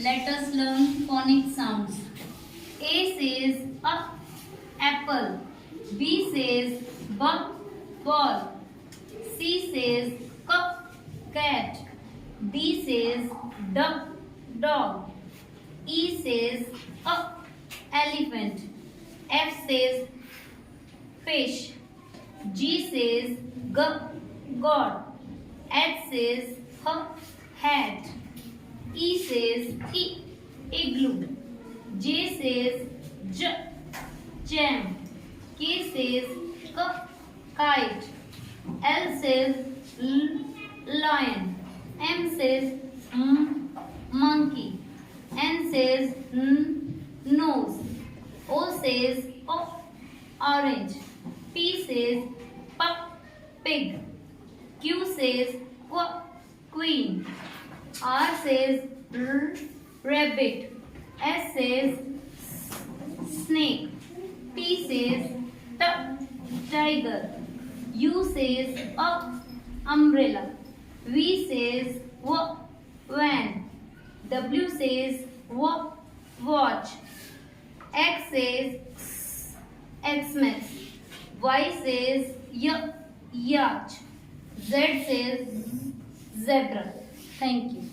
Let us learn phonic sounds. A says apple. B says ball. C says cat. D says dog. E says elephant. F says fish. G says God. H says hat. E says igloo. J says jam. K says kite. L says lion. M says monkey. N says nose. O says orange. P says pig. Q says queen. R says rabbit. S says snake. T says tiger. U says umbrella. V says van. W says watch. X says Xmas. Y says yacht. Z says zebra. Thank you.